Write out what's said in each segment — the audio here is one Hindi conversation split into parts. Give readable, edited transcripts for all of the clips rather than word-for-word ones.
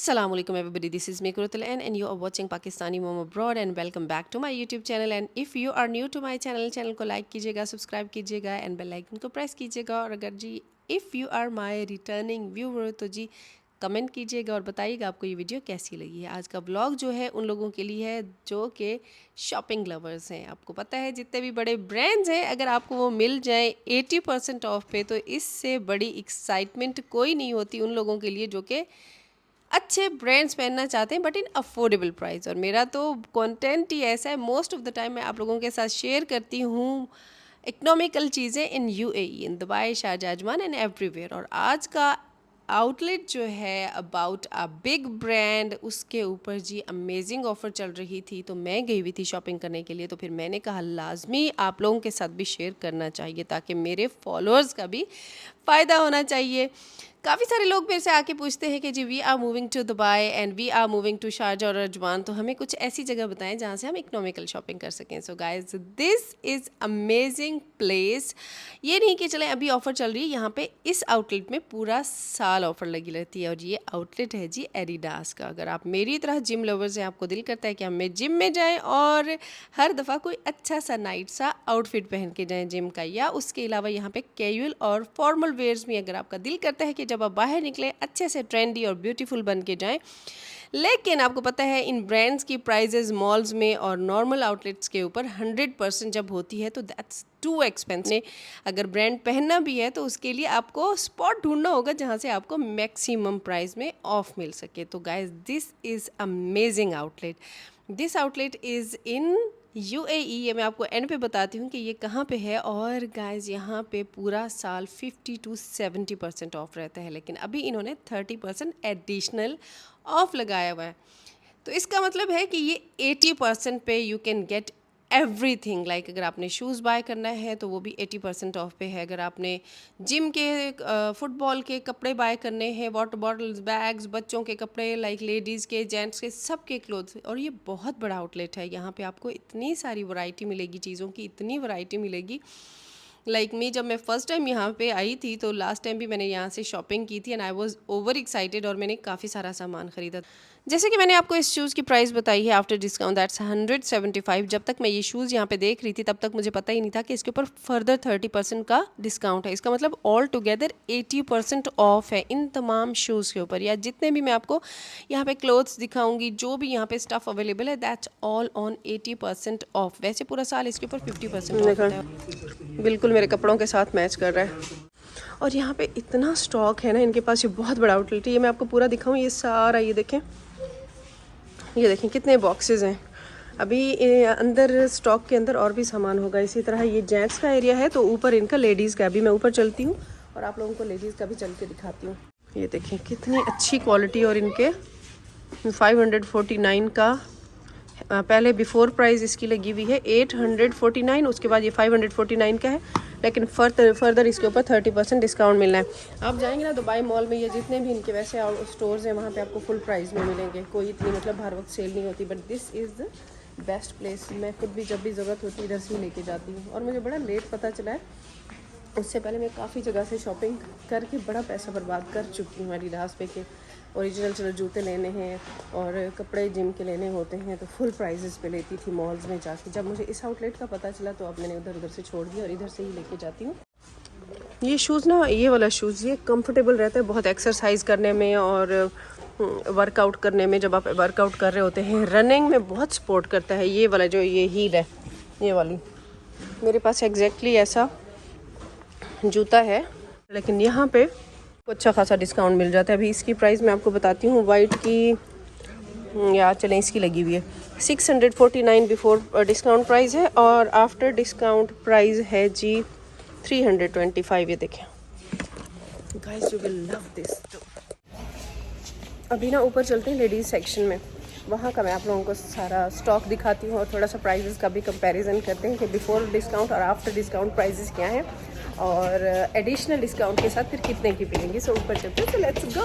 Assalamualaikum everybody, this is me Kurutul and you are watching Pakistani Mom Abroad and welcome back to my YouTube channel. And if you are new to my channel को like कीजिएगा, सब्सक्राइब कीजिएगा एंड बेल आइकन को प्रेस कीजिएगा। और अगर जी if you are my returning viewer तो जी कमेंट कीजिएगा और बताइएगा आपको ये वीडियो कैसी लगी है। आज का ब्लॉग जो है उन लोगों के लिए है जो कि शॉपिंग लवर्स हैं। आपको पता है जितने भी बड़े ब्रांड्स हैं अगर आपको वो मिल जाए 80% ऑफ पे तो इससे बड़ी एक्साइटमेंट कोई नहीं होती उन लोगों के लिए जो कि अच्छे ब्रांड्स पहनना चाहते हैं बट इन अफोर्डेबल प्राइस। और मेरा तो कंटेंट ही ऐसा है, मोस्ट ऑफ द टाइम मैं आप लोगों के साथ शेयर करती हूँ इकोनॉमिकल चीज़ें in UAE, in Dubai, Sharjah, Ajman and everywhere. और आज का आउटलेट जो है अबाउट अ बिग ब्रांड, उसके ऊपर जी अमेजिंग ऑफ़र चल रही थी तो मैं गई हुई थी शॉपिंग करने के लिए। तो फिर मैंने कहा लाजमी आप लोगों के साथ भी शेयर करना चाहिए ताकि मेरे फॉलोअर्स का भी फ़ायदा होना चाहिए। काफ़ी सारे लोग मेरे से आके पूछते हैं कि जी we are moving to Dubai and we are moving to Sharjah और अजमान, तो हमें कुछ ऐसी जगह बताएं जहाँ से हम इकोनॉमिकल शॉपिंग कर सकें। So guys this is amazing place. ये नहीं कि चलें अभी ऑफ़र चल रही है, यहाँ पे इस आउटलेट में पूरा साल ऑफ़र लगी रहती है। और ये आउटलेट है जी एडिडास का। अगर आप मेरी तरह जिम लवर्स हैं, आपको दिल करता है कि हम जिम में जाएँ और हर दफ़ा कोई अच्छा सा नाइट सा आउटफिट पहन के जाएँ जिम का, या उसके अलावा यहाँ पे कैजुअल और फॉर्मल वेयर्स में अगर आपका दिल करता है कि जब आप बाहर निकले अच्छे से ट्रेंडी और ब्यूटीफुल बन के जाएं। लेकिन आपको पता है इन ब्रांड्स की प्राइजेज मॉल्स में और नॉर्मल आउटलेट्स के ऊपर 100% जब होती है तो दैट्स टू एक्सपेंसिव। अगर ब्रांड पहनना भी है तो उसके लिए आपको स्पॉट ढूंढना होगा जहाँ से आपको मैक्सिमम प्राइस में ऑफ मिल सके। तो guys this is amazing outlet. This outlet is in UAE. ये मैं आपको एंड पे बताती हूँ कि ये कहाँ पे है। और गाइस यहाँ पे पूरा साल 50 to 70% ऑफ रहता है, लेकिन अभी इन्होंने 30% एडिशनल ऑफ लगाया हुआ है। तो इसका मतलब है कि ये 80% पे you can get everything. Like अगर आपने शूज़ बाय करना है तो वो भी 80% ऑफ पे है। अगर आपने जिम के फुटबॉल के कपड़े बाय करने हैं, वाटर बॉटल्स, बैग्स, बच्चों के कपड़े, लाइक लेडीज़ के, जेंट्स के, सब के क्लोथ्स। और ये बहुत बड़ा आउटलेट है, यहाँ पे आपको इतनी सारी वैरायटी मिलेगी, चीज़ों की इतनी वैरायटी मिलेगी। लाइक मी जब मैं फ़र्स्ट टाइम यहाँ पे आई थी तो लास्ट टाइम भी मैंने यहाँ से शॉपिंग की थी and I was over excited और मैंने काफ़ी सारा सामान ख़रीदा। जैसे कि मैंने आपको इस शूज़ की प्राइस बताई है आफ्टर डिस्काउंट दैट्स 175। जब तक मैं ये शूज़ यहाँ पे देख रही थी तब तक मुझे पता ही नहीं था कि इसके ऊपर फर्दर 30% का डिस्काउंट है। इसका मतलब ऑल टुगेदर 80% ऑफ है इन तमाम शूज़ के ऊपर। या जितने भी मैं आपको यहाँ पे क्लोथ्स दिखाऊंगी, जो भी यहाँ पे स्टफ़ अवेलेबल है, दैट्स ऑल ऑन 80% ऑफ। वैसे पूरा साल इसके ऊपर 50% ऑफ होता है। बिल्कुल मेरे कपड़ों के साथ मैच कर रहा है। और यहाँ पे इतना स्टॉक है ना इनके पास, ये बहुत बड़ा आउटलेट है। ये मैं आपको पूरा दिखाऊं, ये सारा ये देखें कितने बॉक्सेस हैं। अभी अंदर स्टॉक के अंदर और भी सामान होगा। इसी तरह ये जेंट्स का एरिया है तो ऊपर इनका लेडीज़ का। अभी मैं ऊपर चलती हूँ और आप लोगों को लेडीज़ का भी चल के दिखाती हूँ। ये देखें कितनी अच्छी क्वालिटी। और इनके 549 का पहले बिफोर प्राइस इसकी लगी हुई है 849, उसके बाद ये 549 का है, लेकिन फर्दर इसके ऊपर 30% डिस्काउंट मिलना है। आप जाएंगे ना दुबई मॉल में, ये जितने भी इनके वैसे स्टोर्स हैं वहाँ पे आपको फुल प्राइस में मिलेंगे। कोई इतनी मतलब हर वक्त सेल नहीं होती, but this is the best place. मैं खुद भी जब भी ज़रूरत होती है इधर से ही लेके जाती हूँ। और मुझे बड़ा लेट पता चला है, उससे पहले मैं काफ़ी जगह से शॉपिंग करके बड़ा पैसा बर्बाद कर चुकी हूँ एडिडास पे के ओरिजिनल चलो जूते लेने हैं और कपड़े जिम के लेने होते हैं तो फुल प्राइजेस पे लेती थी मॉल्स में जाके। जब मुझे इस आउटलेट का पता चला तो अब मैंने उधर से छोड़ दिया और इधर से ही लेके जाती हूँ। ये शूज़ ना, ये वाला शूज़ ये कंफर्टेबल रहता है बहुत एक्सरसाइज करने में और वर्कआउट करने में। जब आप वर्कआउट कर रहे होते हैं, रनिंग में बहुत सपोर्ट करता है। ये वाला जो ये हील है, ये वाली मेरे पास एग्जैक्टली ऐसा जूता है, लेकिन यहाँ पे अच्छा खासा डिस्काउंट मिल जाता है। अभी इसकी प्राइस मैं आपको बताती हूँ। वाइट की या चलें इसकी लगी हुई है 649 बिफोर डिस्काउंट प्राइस है और आफ्टर डिस्काउंट प्राइस है जी 325। ये देखें guys, you will love this. अभी ना ऊपर चलते हैं लेडीज़ सेक्शन में, वहाँ का मैं आप लोगों को सारा स्टॉक दिखाती हूँ और थोड़ा सा प्राइजेस का भी कंपैरिजन करते हैं कि बिफोर डिस्काउंट और आफ्टर डिस्काउंट प्राइजेस क्या हैं और एडिशनल डिस्काउंट के साथ फिर कितने की मिलेंगी। सो ऊपर चलते हैं, तो लेट्स गो।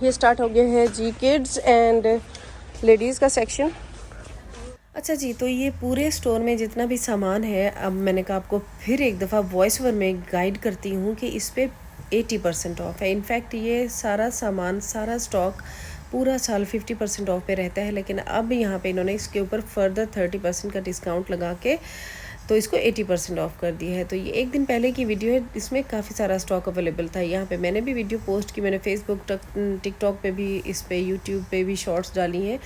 ये स्टार्ट हो गया है जी किड्स एंड लेडीज़ का सेक्शन। अच्छा जी, तो ये पूरे स्टोर में जितना भी सामान है, अब मैंने कहा आपको फिर एक दफ़ा वॉइस ओवर में गाइड करती हूँ कि इस पे 80% ऑफ है। इनफैक्ट ये सारा सामान, सारा स्टॉक पूरा साल 50% ऑफ पे रहता है, लेकिन अब यहाँ पे इन्होंने इसके ऊपर फर्दर 30% का डिस्काउंट लगा के तो इसको 80% ऑफ कर दिया है। तो ये एक दिन पहले की वीडियो है, इसमें काफ़ी सारा स्टॉक अवेलेबल था। यहाँ पे मैंने भी वीडियो पोस्ट की, मैंने फेसबुक टिकटॉक पे भी, इस पे यूट्यूब पे भी शॉर्ट्स डाली हैं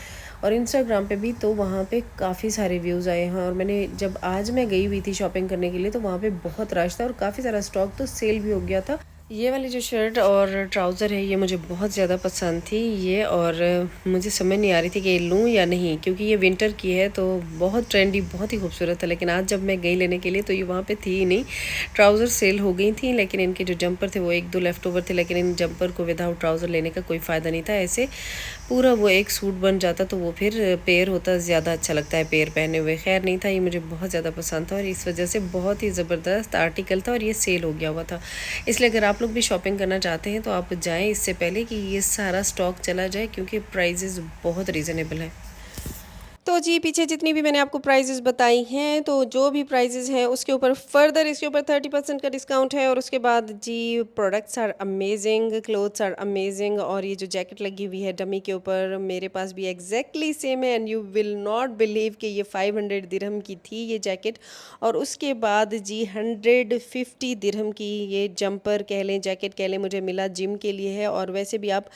और इंस्टाग्राम पे भी, तो वहाँ पे काफ़ी सारे व्यूज़ आए हैं। और मैंने जब आज मैं गई हुई थी शॉपिंग करने के लिए तो वहाँ पे बहुत रश था और काफ़ी सारा स्टॉक तो सेल भी हो गया था। ये वाली जो शर्ट और ट्राउज़र है ये मुझे बहुत ज़्यादा पसंद थी ये, और मुझे समझ नहीं आ रही थी कि लूँ या नहीं, क्योंकि ये विंटर की है तो बहुत ट्रेंडी, बहुत ही खूबसूरत है। लेकिन आज जब मैं गई लेने के लिए तो ये वहाँ पे थी ही नहीं। ट्राउज़र सेल हो गई थी, लेकिन इनके जो जंपर थे वो 1-2 लेफ़्ट ओवर थे, लेकिन इन जंपर को विदाउट ट्राउज़र लेने का कोई फ़ायदा नहीं था। ऐसे पूरा वो एक सूट बन जाता तो वो फिर पेयर होता, ज़्यादा अच्छा लगता है पेयर पहने हुए। खैर नहीं था, ये मुझे बहुत ज़्यादा पसंद था और इस वजह से बहुत ही ज़बरदस्त आर्टिकल था और ये सेल हो गया हुआ था। इसलिए अगर आप लोग भी शॉपिंग करना चाहते हैं तो आप जाएं इससे पहले कि ये सारा स्टॉक चला जाए, क्योंकि प्राइजेज़ बहुत रीज़नेबल है। तो जी पीछे जितनी भी मैंने आपको प्राइजेज़ बताई हैं, तो जो भी प्राइजेज़ हैं उसके ऊपर फर्दर इसके ऊपर 30% का डिस्काउंट है। और उसके बाद जी products are amazing, clothes are amazing. और ये जो जैकेट लगी हुई है डमी के ऊपर, मेरे पास भी एग्जैक्टली सेम है and you will not believe कि ये 500 दिरहम की थी ये जैकेट। और उसके बाद जी 150 दिरहम की ये जंपर कह लें, जैकेट कह लें, मुझे मिला जिम के लिए है। और वैसे भी आप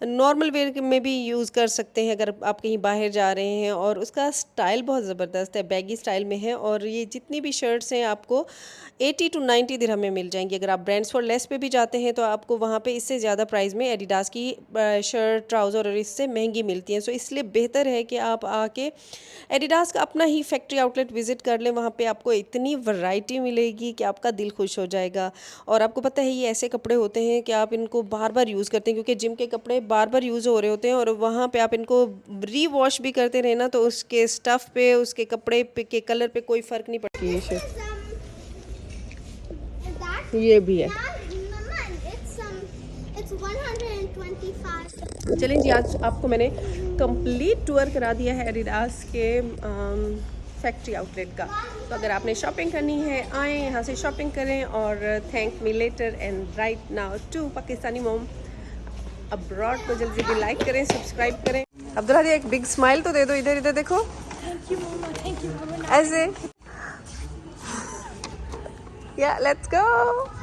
नॉर्मल वेयर में भी यूज़ कर सकते हैं अगर आप कहीं बाहर जा रहे हैं। और उसका स्टाइल बहुत ज़बरदस्त है, बैगी स्टाइल में है। और ये जितनी भी शर्ट्स हैं आपको 80 to 90 दिरहम में मिल जाएंगी। अगर आप ब्रांड्स फॉर लेस पे भी जाते हैं तो आपको वहाँ पे इससे ज़्यादा प्राइस में एडिडास की शर्ट, ट्राउज़र और इससे महंगी मिलती हैं। सो इसलिए बेहतर है कि आप आके एडिडास का अपना ही फैक्ट्री आउटलेट विज़िट कर लें। वहाँ पे आपको इतनी वैरायटी मिलेगी कि आपका दिल खुश हो जाएगा। और आपको पता है ये ऐसे कपड़े होते हैं कि आप इनको बार बार यूज़ करते हैं, क्योंकि जिम के कपड़े बार बार यूज़ हो रहे होते हैं और वहाँ पे आप इनको री वॉश भी करते रहे ना तो उसके स्टफ़ पे, उसके कपड़े पे के कलर पे कोई फ़र्क नहीं पड़ती। ये भी है। चलें जी, आज आपको मैंने कंप्लीट टूर करा दिया है एडिडास के फैक्ट्री आउटलेट का। तो अगर आपने शॉपिंग करनी है आएँ यहाँ से शॉपिंग करें। और thank me later and right now to Pakistani mom abroad को जल्दी भी लाइक करें, सब्सक्राइब करें। अब्दुल्ला दी एक बिग स्माइल तो दे दो, इधर इधर देखो। थैंक यू मम्मा, थैंक यू। ऐसे या लेट्स गो।